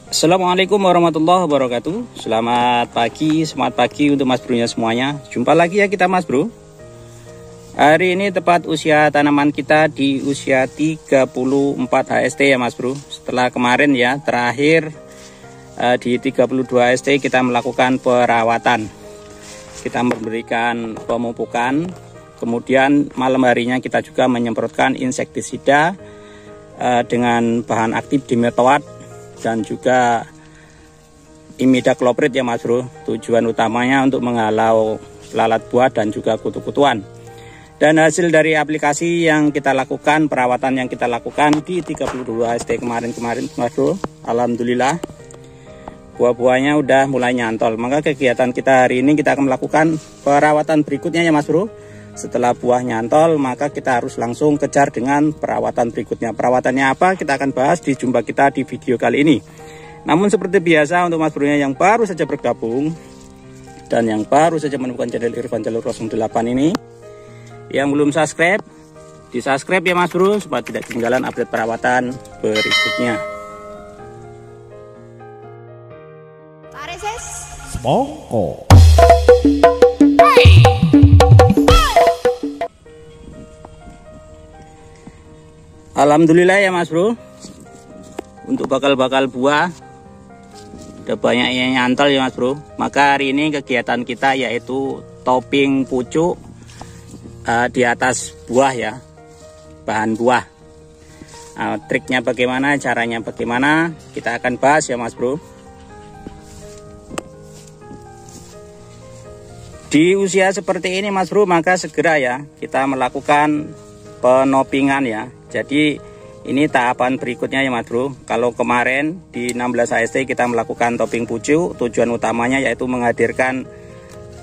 Assalamualaikum warahmatullahi wabarakatuh. Selamat pagi, semangat pagi untuk mas bronya semuanya. Jumpa lagi ya kita mas bro. Hari ini tepat usia tanaman kita di usia 34 HST ya mas bro. Setelah kemarin ya terakhir di 32 HST kita melakukan perawatan. Kita memberikan pemupukan. Kemudian malam harinya kita juga menyemprotkan insektisida dengan bahan aktif dimetoat dan juga imidacloprid ya mas bro. Tujuan utamanya untuk menghalau lalat buah dan juga kutu-kutuan. Dan hasil dari aplikasi yang kita lakukan, perawatan yang kita lakukan di 32 HST kemarin mas bro, alhamdulillah buah-buahnya udah mulai nyantol. Maka kegiatan kita hari ini kita akan melakukan perawatan berikutnya ya mas bro. Setelah buah nyantol, maka kita harus langsung kejar dengan perawatan berikutnya. Perawatannya apa? Kita akan bahas di jumpa kita di video kali ini. Namun seperti biasa untuk mas bronya yang baru saja bergabung dan yang baru saja menemukan channel Irfan Jalur 08 ini, yang belum subscribe, di subscribe ya mas bro supaya tidak ketinggalan update perawatan berikutnya. Semongko. Alhamdulillah ya mas bro, untuk bakal-bakal buah udah banyak yang nyantol ya mas bro. Maka hari ini kegiatan kita yaitu topping pucuk di atas buah ya, bahan buah. Triknya bagaimana, caranya bagaimana, kita akan bahas ya mas bro. Di usia seperti ini mas bro, maka segera ya kita melakukan penopingan ya. Jadi ini tahapan berikutnya ya mas bro. Kalau kemarin di 16 HST kita melakukan topping pucuk, tujuan utamanya yaitu menghadirkan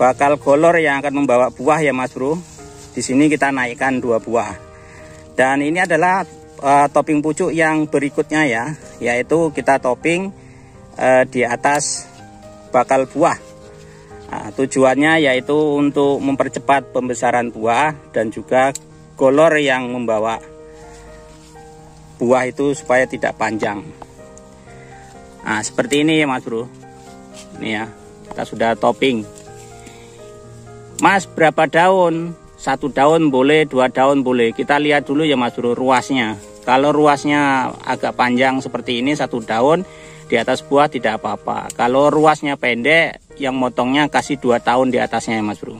bakal golor yang akan membawa buah ya mas bro. Di sini kita naikkan 2 buah. Dan ini adalah topping pucuk yang berikutnya ya, yaitu kita topping di atas bakal buah. Tujuannya yaitu untuk mempercepat pembesaran buah dan juga golor yang membawa buah itu supaya tidak panjang. Seperti ini ya mas bro. Ini ya, kita sudah topping. Mas berapa daun? 1 daun boleh, 2 daun boleh. Kita lihat dulu ya mas bro ruasnya. Kalau ruasnya agak panjang seperti ini, 1 daun di atas buah tidak apa-apa. Kalau ruasnya pendek, yang motongnya kasih 2 tahun di atasnya ya mas bro.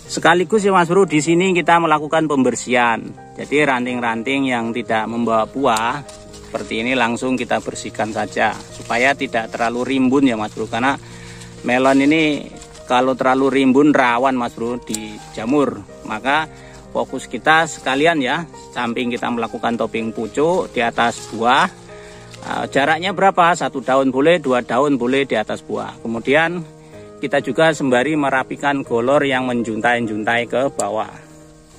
Sekaligus ya mas bro, di sini kita melakukan pembersihan. Jadi ranting-ranting yang tidak membawa buah seperti ini langsung kita bersihkan saja supaya tidak terlalu rimbun ya mas bro. Karena melon ini kalau terlalu rimbun rawan mas bro di jamur. Maka fokus kita sekalian ya, samping kita melakukan topping pucuk di atas buah, jaraknya berapa? 1 daun boleh, 2 daun boleh di atas buah. Kemudian kita juga sembari merapikan golor yang menjuntai-juntai ke bawah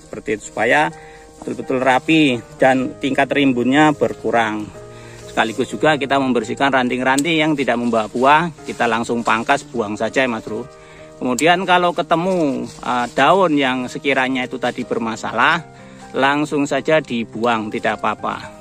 seperti itu supaya betul-betul rapi dan tingkat rimbunnya berkurang. Sekaligus juga kita membersihkan ranting-ranting yang tidak membawa buah, kita langsung pangkas, buang saja ya mas bro. Kemudian kalau ketemu daun yang sekiranya itu tadi bermasalah, langsung saja dibuang, tidak apa-apa.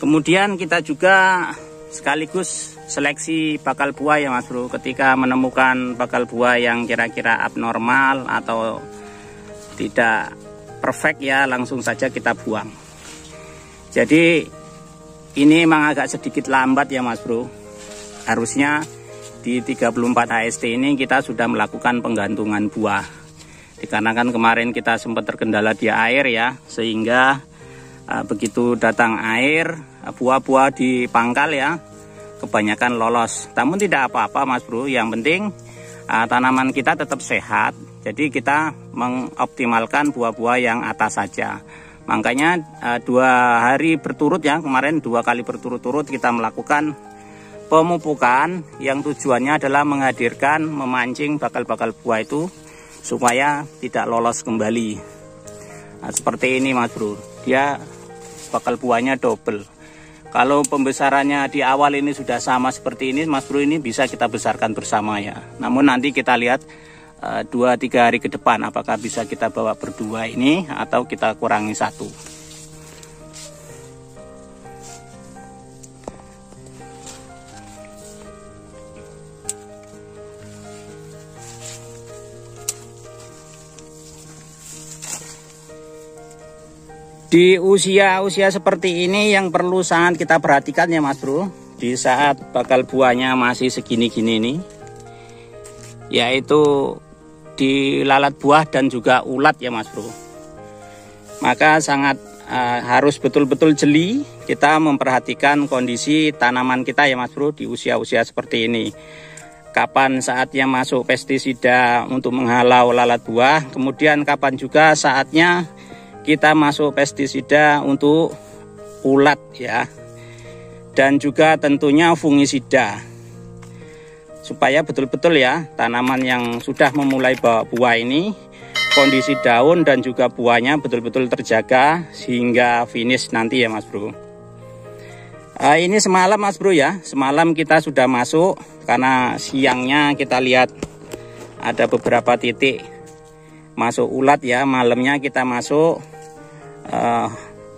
Kemudian kita juga sekaligus seleksi bakal buah ya mas bro. Ketika menemukan bakal buah yang kira-kira abnormal atau tidak perfect ya, langsung saja kita buang. Jadi ini memang agak sedikit lambat ya mas bro. Harusnya di 34 HST ini kita sudah melakukan penggantungan buah. Dikarenakan kemarin kita sempat terkendala di air ya, sehingga begitu datang air, buah-buah di pangkal ya kebanyakan lolos. Namun tidak apa-apa mas bro, yang penting tanaman kita tetap sehat. Jadi kita mengoptimalkan buah-buah yang atas saja. Makanya 2 hari berturut ya, kemarin 2 kali berturut-turut kita melakukan pemupukan yang tujuannya adalah menghadirkan, memancing bakal-bakal buah itu supaya tidak lolos kembali. Seperti ini mas bro, dia bakal buahnya double. Kalau pembesarannya di awal ini sudah sama seperti ini mas bro, ini bisa kita besarkan bersama ya. Namun nanti kita lihat 2-3 hari ke depan, apakah bisa kita bawa berdua ini atau kita kurangi 1. Di usia-usia seperti ini yang perlu sangat kita perhatikan ya Mas Bro, di saat bakal buahnya masih segini-gini ini, yaitu di lalat buah dan juga ulat ya Mas Bro. Maka sangat harus betul-betul jeli kita memperhatikan kondisi tanaman kita ya Mas Bro di usia-usia seperti ini. Kapan saatnya masuk pestisida untuk menghalau lalat buah, kemudian kapan juga saatnya kita masuk pestisida untuk ulat ya, dan juga tentunya fungisida, supaya betul-betul ya tanaman yang sudah memulai bawa buah ini kondisi daun dan juga buahnya betul-betul terjaga sehingga finish nanti ya Mas Bro. Ini semalam Mas Bro ya, semalam kita sudah masuk karena siangnya kita lihat ada beberapa titik masuk ulat ya, malamnya kita masuk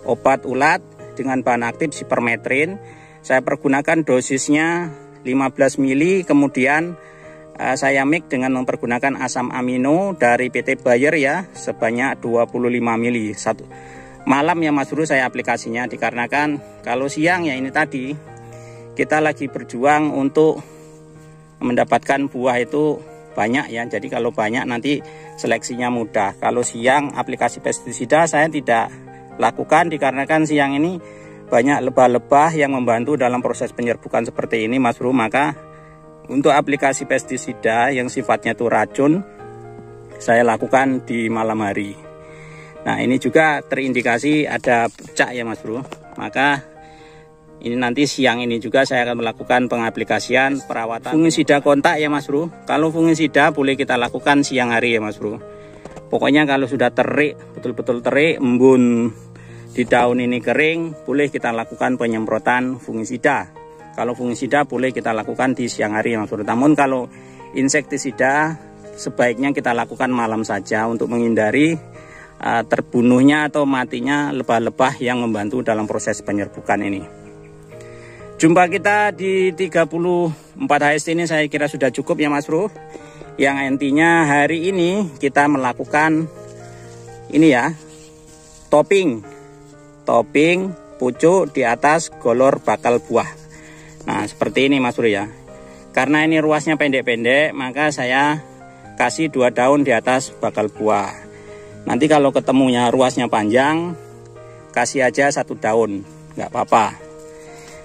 obat ulat dengan bahan aktif sipermetrin. Saya pergunakan dosisnya 15 ml, kemudian saya mix dengan mempergunakan asam amino dari PT Bayer ya sebanyak 25 ml satu malam ya Mas Bro saya aplikasinya, dikarenakan kalau siang ya ini tadi kita lagi berjuang untuk mendapatkan buah itu banyak ya, jadi kalau banyak nanti seleksinya mudah. Kalau siang aplikasi pestisida saya tidak lakukan dikarenakan siang ini banyak lebah-lebah yang membantu dalam proses penyerbukan seperti ini Mas Bro. Maka untuk aplikasi pestisida yang sifatnya itu racun saya lakukan di malam hari. Nah ini juga terindikasi ada pecah ya Mas Bro, maka ini nanti siang ini juga saya akan melakukan pengaplikasian perawatan fungisida kontak ya Mas Bro. Kalau fungisida boleh kita lakukan siang hari ya Mas Bro. Pokoknya kalau sudah terik, betul-betul terik, embun di daun ini kering, boleh kita lakukan penyemprotan fungisida. Kalau fungisida boleh kita lakukan di siang hari ya Mas Bro. Namun kalau insektisida sebaiknya kita lakukan malam saja untuk menghindari terbunuhnya atau matinya lebah-lebah yang membantu dalam proses penyerbukan ini. Jumpa kita di 34 HST ini saya kira sudah cukup ya Mas Bro. Yang intinya hari ini kita melakukan ini ya, topping pucuk di atas golor bakal buah. Nah seperti ini Mas Bro ya. Karena ini ruasnya pendek-pendek, maka saya kasih 2 daun di atas bakal buah. Nanti kalau ketemunya ruasnya panjang, kasih aja 1 daun, nggak apa-apa.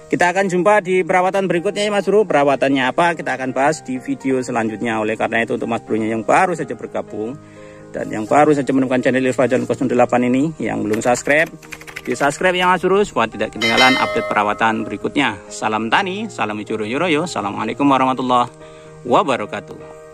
Kita akan jumpa di perawatan berikutnya ya Mas Bro. Perawatannya apa kita akan bahas di video selanjutnya. Oleh karena itu untuk Mas Bro-nya yang baru saja bergabung dan yang baru saja menemukan channel Irfan 08 ini, yang belum subscribe, di subscribe ya Mas Bro supaya tidak ketinggalan update perawatan berikutnya. Salam tani, salam hijau royo. Assalamualaikum warahmatullahi wabarakatuh.